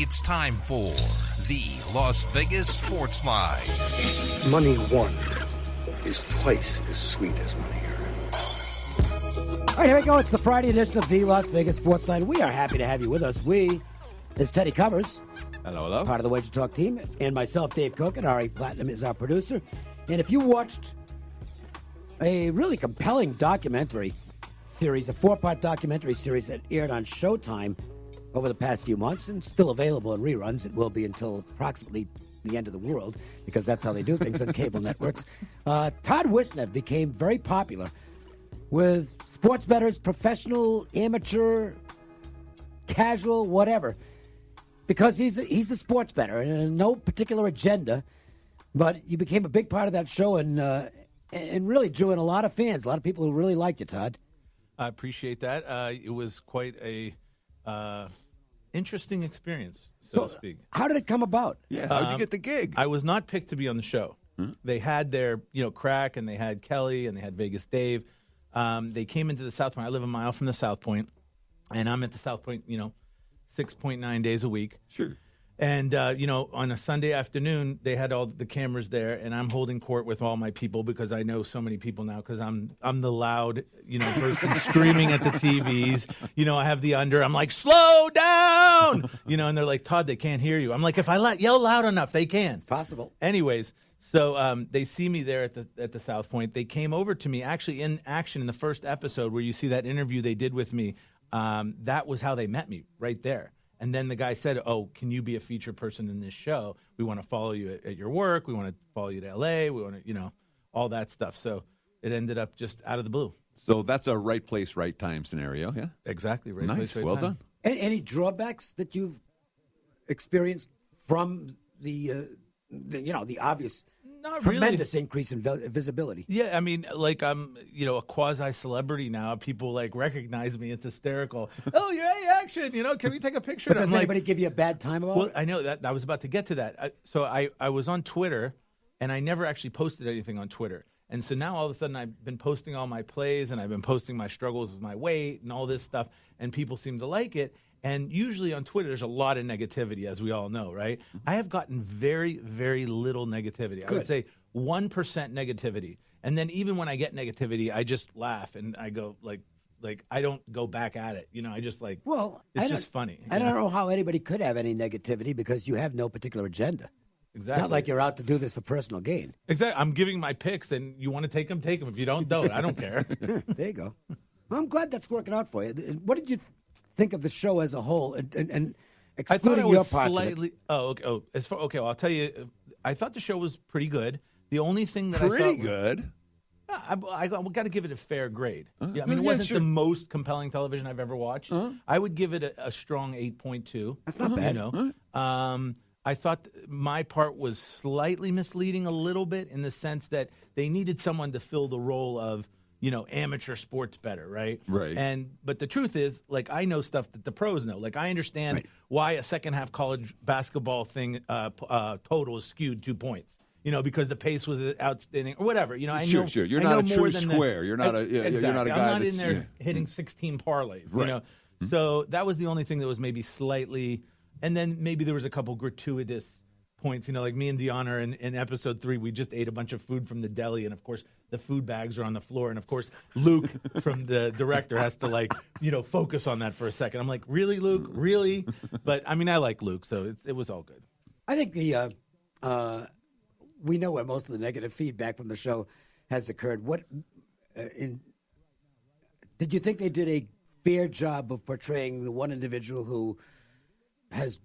It's time for the Las Vegas Sportsline. Money won is twice as sweet as money earned. All right, here we go. It's the Friday edition of the Las Vegas Sportsline. We are happy to have you with us. We is Teddy Covers. Hello, hello. Part of the Wager Talk team. And myself, Dave Cokin. Ari Platinum is our producer. And if you watched a really compelling documentary series, a 4-part documentary series that aired on Showtime over the past few months and still available in reruns. It will be until approximately the end of the world because that's how they do things on cable networks. Todd Wishnev became very popular with sports bettors, professional, amateur, casual, whatever, because he's a sports bettor and no particular agenda. But you became a big part of that show and really drew in a lot of fans, a lot of people who really liked you, Todd. I appreciate that. It was quite a interesting experience, so to speak. How did it come about? Yeah, how'd you get the gig? I was not picked to be on the show. They had their, Crack, and they had Kelly, and they had Vegas Dave. They came into the South Point. I live a mile from the South Point, and I'm at the South Point, 6.9 days a week. Sure. And, on a Sunday afternoon, they had all the cameras there, and I'm holding court with all my people because I know so many people now because I'm the loud, person screaming at the TVs. I have the under. I'm like, slow down! And they're like, Todd, they can't hear you. I'm like, if I yell loud enough, they can. It's possible. Anyways, so they see me there at the South Point. They came over to me, actually in action in the first episode where you see that interview they did with me. That was how they met me, right there. And then the guy said, oh, can you be a featured person in this show? We want to follow you at your work. We want to follow you to L.A. We want to, all that stuff. So it ended up just out of the blue. So that's a right place, right time scenario, yeah? Exactly. Right nice. place, right well time. done. Any drawbacks that you've experienced from the obvious Not tremendous really. increase in visibility? Yeah, I mean, like I'm, a quasi-celebrity now. People, recognize me. It's hysterical. Oh, you're A-Action, can we take a picture? But does anybody give you a bad time about it? I know that. I was about to get to that. So I was on Twitter, and I never actually posted anything on Twitter. And so now all of a sudden I've been posting all my plays, and I've been posting my struggles with my weight and all this stuff, and people seem to like it. And usually on Twitter, there's a lot of negativity, as we all know, right? I have gotten very, very little negativity. I would say 1% negativity. And then even when I get negativity, I just laugh and I go like I don't go back at it. I just it's just funny. I don't know how anybody could have any negativity because you have no particular agenda. Exactly. Not like you're out to do this for personal gain. Exactly. I'm giving my picks, and you want to take them, take them. If you don't. I don't care. There you go. Well, I'm glad that's working out for you. What did you think of the show as a whole, and I thought excluding it your was parts slightly. of it? Oh, okay. Oh, well, I'll tell you. I thought the show was pretty good. The only thing that Pretty I thought good. I got to give it a fair grade. Yeah, I mean, it yeah, wasn't sure. the most compelling television I've ever watched. I would give it a strong 8.2. That's not bad. I thought my part was slightly misleading a little bit in the sense that they needed someone to fill the role of, amateur sports bettor, right? Right. But the truth is, I know stuff that the pros know. I understand why a second half college basketball thing total is skewed 2 points. Because the pace was outstanding or whatever. I know, Sure. You're I not know a true more than square. You're not a exactly. you're not a guy I'm not that's in there hitting 16 parlays. Right. So that was the only thing that was maybe slightly. And then maybe there was a couple gratuitous points, like me and Deanna in episode 3, we just ate a bunch of food from the deli, and of course the food bags are on the floor, and of course Luke from the director has to focus on that for a second. I'm like, really, Luke, really? But I mean, I like Luke, so it was all good. I think we know where most of the negative feedback from the show has occurred. Did you think they did a fair job of portraying the one individual who has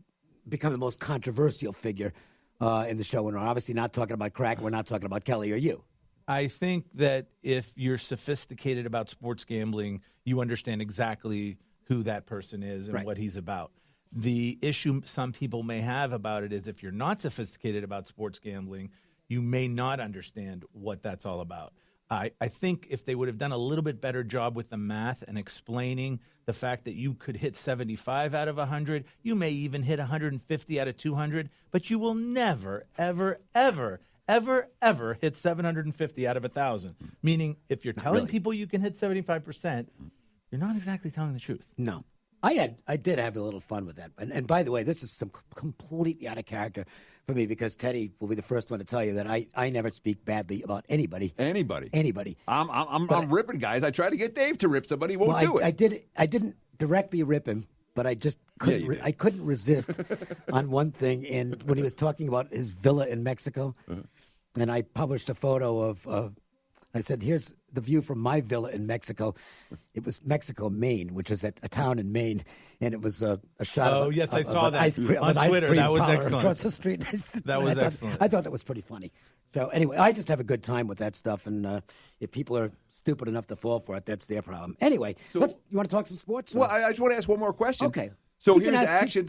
become the most controversial figure in the show? And we're obviously not talking about Crack. We're not talking about Kelly or you. I think that if you're sophisticated about sports gambling, you understand exactly who that person is and what he's about. The issue some people may have about it is if you're not sophisticated about sports gambling, you may not understand what that's all about. I think if they would have done a little bit better job with the math and explaining the fact that you could hit 75 out of 100, you may even hit 150 out of 200, but you will never, ever, ever, ever, ever hit 750 out of 1,000. Meaning if you're telling people you can hit 75%, you're not exactly telling the truth. No. I did have a little fun with that. And by the way, this is some completely out of character for me because Teddy will be the first one to tell you that I never speak badly about anybody. Anybody. I'm ripping guys. I try to get Dave to rip somebody. He won't do it. I didn't directly rip him, but I just couldn't. I couldn't resist on one thing. And when he was talking about his villa in Mexico, and I published a photo of. I said, "Here's the view from my villa in Mexico." It was Mexico, Maine, which is a town in Maine, and it was a shot. Oh, of yes, I saw that on Twitter. That was excellent. Across the street. That was excellent. I thought that was pretty funny. So anyway, I just have a good time with that stuff, and if people are stupid enough to fall for it, that's their problem. Anyway, you want to talk some sports? Well, I just want to ask one more question. Okay. So here's action.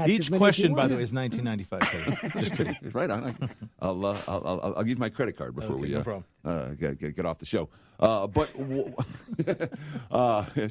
Each question, by the way, is $19.95. Just kidding. Right on. I'll use my credit card before we no problem. get off the show.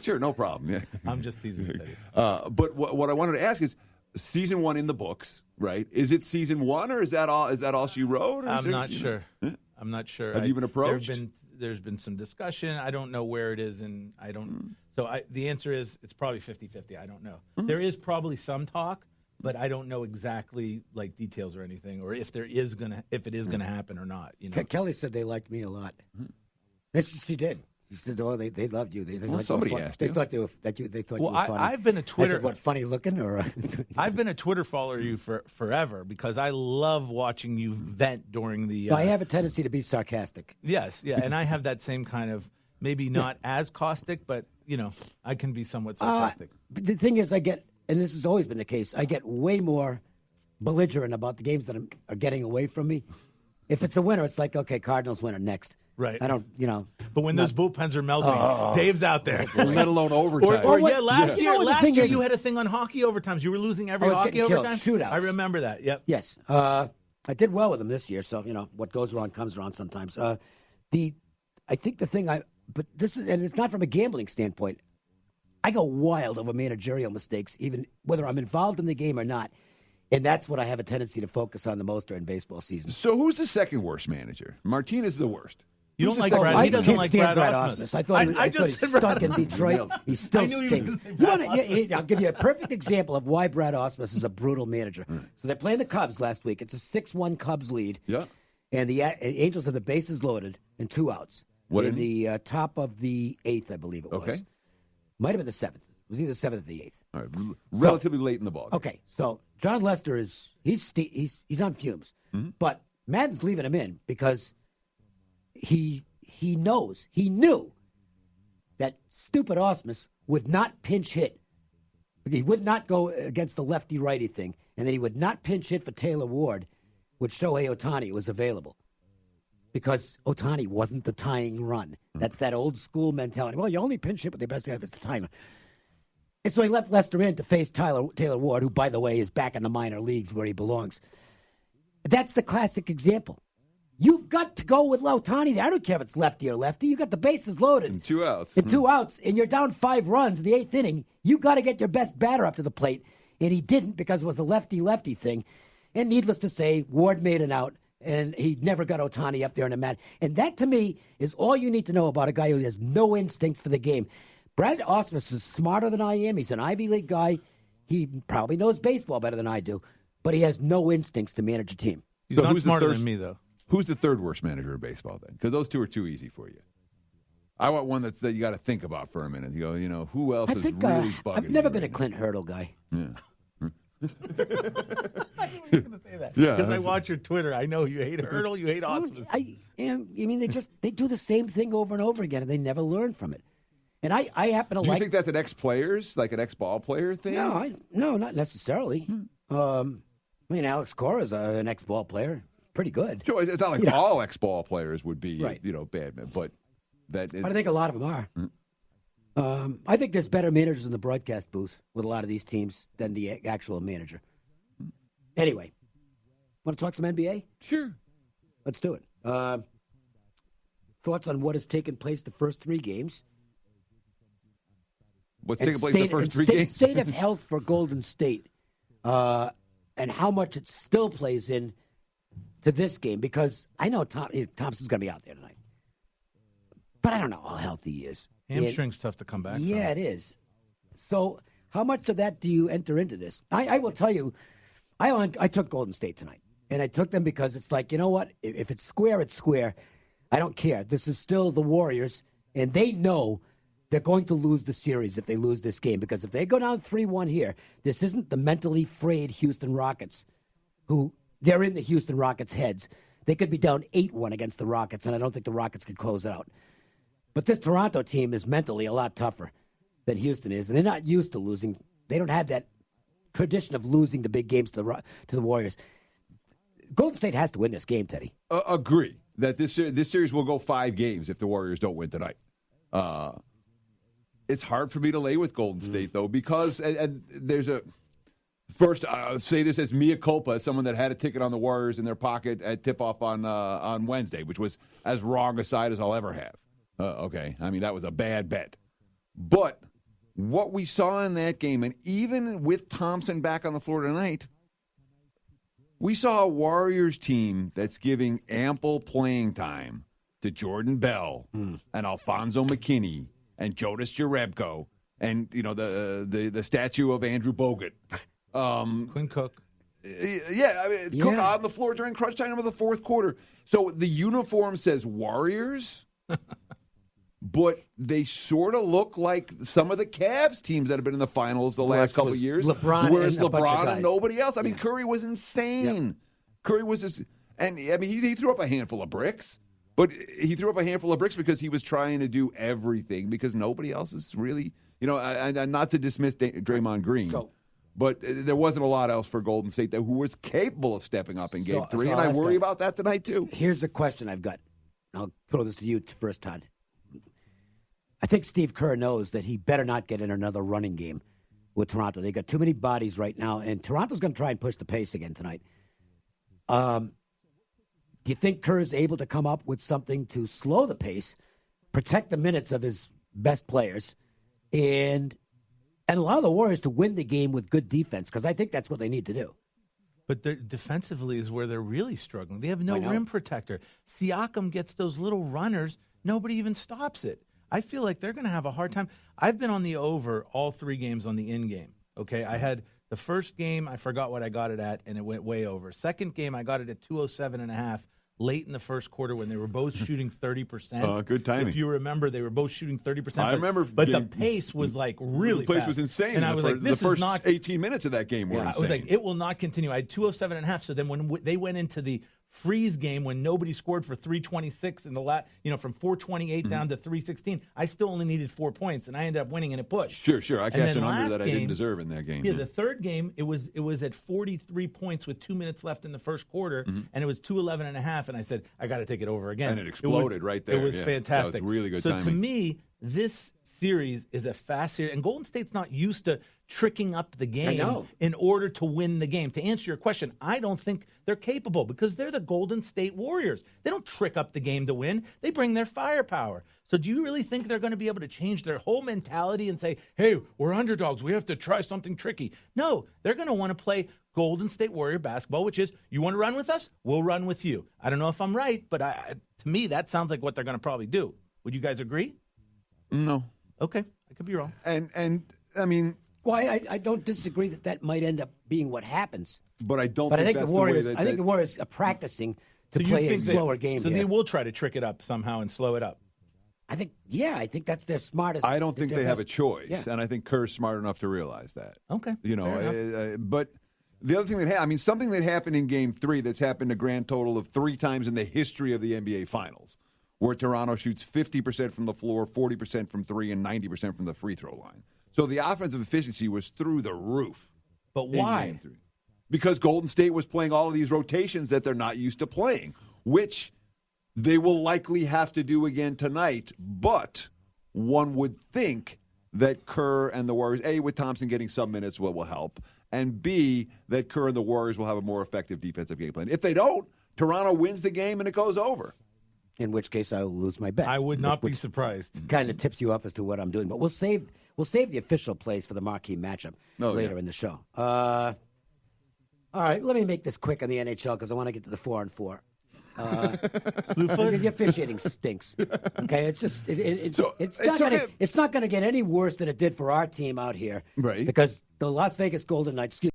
Sure, no problem. Yeah. I'm just teasing you. But what I wanted to ask is, season 1 in the books, right? Is it season 1 or is that all she wrote? I'm not sure. I'm not sure. Have you been approached? There's been some discussion. I don't know where it is, and I don't. So the answer is it's probably 50-50. I don't know. There is probably some talk, but I don't know exactly like details or anything, or if it is gonna happen or not. You know, Kelly said they liked me a lot. She did. She said, "Oh, they loved you. They well, somebody asked you. They thought they thought you were funny." I've been a Twitter. I said, "What, funny looking?" Or I've been a Twitter follower you for forever because I love watching you vent during the. I have a tendency to be sarcastic. Yes, yeah, and I have that same kind of maybe not as caustic, but I can be somewhat sarcastic. But the thing is, I get, and this has always been the case, I get way more belligerent about the games that are getting away from me. If it's a winner, it's like, okay, Cardinals winner next. Right. I don't, But when those bullpens are melting, Dave's out there. Let alone overtime. Last year you had a thing on hockey overtimes. You were losing every hockey overtime. Shootouts. I remember that. Yep. Yes. I did well with them this year, so what goes around comes around sometimes. I think the thing but this is, and it's not from a gambling standpoint. I go wild over managerial mistakes, even whether I'm involved in the game or not. And that's what I have a tendency to focus on the most during baseball season. So who's the second worst manager? Martinez is the worst. You don't like Brad? He doesn't like Brad Osmus. I thought he stunk in Detroit. He still stinks. I'll give you a perfect example of why Brad Osmus is a brutal manager. So they're playing the Cubs last week. It's a 6-1 Cubs lead. Yeah. And the Angels have the bases loaded and 2 outs. What in the top of the 8th, I believe it was. Okay. Might have been the 7th. It was either the 7th or the 8th. All right. Relatively late in the ball. Okay, so John Lester he's on fumes, but Madden's leaving him in because he knew that stupid Osmus would not pinch hit. He would not go against the lefty-righty thing, and that he would not pinch hit for Taylor Ward, which Shohei Ohtani was available. Because Ohtani wasn't the tying run. That's that old school mentality. Well, you only pinch hit with the best guy if it's the timer. And so he left Lester in to face Taylor Ward, who, by the way, is back in the minor leagues where he belongs. That's the classic example. You've got to go with Ohtani there. I don't care if it's lefty or lefty. You got the bases loaded. And 2 outs. And 2 outs, and you're down 5 runs in the 8th inning. You got to get your best batter up to the plate. And he didn't because it was a lefty-lefty thing. And needless to say, Ward made an out. And he never got Ohtani up there in the mat. And that, to me, is all you need to know about a guy who has no instincts for the game. Brad Osmus is smarter than I am. He's an Ivy League guy. He probably knows baseball better than I do. But he has no instincts to manage a team. He's not smarter than me, though. Who's the third worst manager in baseball, then? Because those two are too easy for you. I want one that you got to think about for a minute. You go, who else is really bugging I've never you been right a Clint Hurdle guy. Yeah. I knew you were going to say that. Because I watch your Twitter. I know you hate Hurdle, you hate Osmus. They do the same thing over and over again, and they never learn from it. And I happen to like. Do you think that's an ex-players, like an ex-ball player thing? No, not necessarily. Alex Cora's an ex-ball player. Pretty good. Sure, it's not like all ex-ball players would be, right. Bad men, but that. I think a lot of them are. I think there's better managers in the broadcast booth with a lot of these teams than the actual manager. Anyway, want to talk some NBA? Sure. Let's do it. Thoughts on what has taken place the first 3 games? What's taking place the first 3 games? State of health for Golden State, and how much it still plays in to this game, because I know Thompson's going to be out there tonight, but I don't know how healthy he is. Hamstring's tough to come back. Yeah, it is. So How much of that do you enter into this? I will tell you, I took Golden State tonight, and I took them because it's like, you know what? If it's square, it's square. I don't care. This is still the Warriors, and they know they're going to lose the series if they lose this game, because if they go down 3-1 here, this isn't the mentally frayed Houston Rockets, who they're in the Houston Rockets' heads. They could be down 8-1 against the Rockets, and I don't think the Rockets could close it out. But this Toronto team is mentally a lot tougher than Houston is, and they're not used to losing. They don't have that tradition of losing the big games to the Warriors. Golden State has to win this game, Teddy. Agree that this series will go 5 games if the Warriors don't win tonight. It's hard for me to lay with Golden State, though, because and there's a first. I'll say this as mea culpa, as someone that had a ticket on the Warriors in their pocket at tip-off on Wednesday, which was as wrong a side as I'll ever have. Okay, I mean, that was a bad bet. But what we saw in that game, and even with Thompson back on the floor tonight, we saw a Warriors team that's giving ample playing time to Jordan Bell and Alfonso McKinney and Jonas Jerebko and, you know, the statue of Andrew Bogut. Quinn Cook. Yeah, I mean, Cook on the floor during crunch time of the fourth quarter. So the uniform says Warriors, but they sort of look like some of the Cavs teams that have been in the finals the last couple of years. Whereas LeBron and nobody else. I mean, Curry was insane. Yep. Curry was just, and I mean, he threw up a handful of bricks. But he threw up a handful of bricks because he was trying to do everything because nobody else is really, you know, and not to dismiss Draymond Green, but there wasn't a lot else for Golden State who was capable of stepping up in Game 3, and I worry about that tonight too. Here's a question I've got. I'll throw this to you first, Todd. I think Steve Kerr knows that he better not get in another running game with Toronto. They got too many bodies right now, and Toronto's going to try and push the pace again tonight. Do you think Kerr is able to come up with something to slow the pace, protect the minutes of his best players, and allow the Warriors to win the game with good defense? Because I think that's what they need to do. But defensively is where they're really struggling. They have no rim protector. Siakam gets those little runners. Nobody even stops it. I feel like they're going to have a hard time. I've been on the over all 3 games on the in game. Okay, I had the first game, I forgot what I got it at, and it went way over. Second game, I got it at 207.5. Late in the first quarter when they were both shooting 30%. Good timing. If you remember, they were both shooting 30%. I remember. But the pace was like really The pace fast. was insane. And I was like, this the first is not 18 minutes of that game were insane. I was like, it will not continue. I had 207.5. So then when they went into the freeze game when nobody scored for 326 in the from 428 down to 316, I still only needed 4 points, and I ended up winning in a push. Sure. I cashed an under that I didn't deserve in that game. Yeah, the third game, it was at 43 points with 2 minutes left in the first quarter, and it was 211.5, and I said, I got to take it over again. And it exploded right there. It was fantastic. That was really good so timing. To me, this series is a fast series, and Golden State's not used to tricking up the game in order to win the game. To answer your question, I don't think they're capable because they're the Golden State Warriors. They don't trick up the game to win. They bring their firepower. So do you really think they're going to be able to change their whole mentality and say, hey, we're underdogs, we have to try something tricky? No, they're going to want to play Golden State Warrior basketball, which is, you want to run with us? We'll run with you. I don't know if I'm right, but to me, that sounds like what they're going to probably do. Would you guys agree? No. Okay, I could be wrong. And I mean, well, I don't disagree that might end up being what happens. But I don't. But think I think that's the Warriors. The way I think the Warriors are practicing to So play a think slower game. So here. they will try to trick it up somehow and slow it up. I think that's their smartest. I don't think they have a choice, Yeah. and I think Kerr's smart enough to realize that. Okay, You know, but the other thing that something that happened in Game 3 that's happened a grand total of 3 times in the history of the NBA Finals, where Toronto shoots 50% from the floor, 40% from 3, and 90% from the free throw line. So the offensive efficiency was through the roof. But why? Because Golden State was playing all of these rotations that they're not used to playing, which they will likely have to do again tonight. But one would think that Kerr and the Warriors, A, with Thompson getting some minutes, will help, and B, that Kerr and the Warriors will have a more effective defensive game plan. If they don't, Toronto wins the game and it goes over. In which case, I will lose my bet. I would not be surprised. Kind of tips you off as to what I'm doing, but we'll save the official plays for the marquee matchup later in the show. All right, let me make this quick on the NHL because I want to get to the 4-on-4. Your officiating stinks. Okay, it's just it's not going to get any worse than it did for our team out here, right? Because the Las Vegas Golden Knights, excuse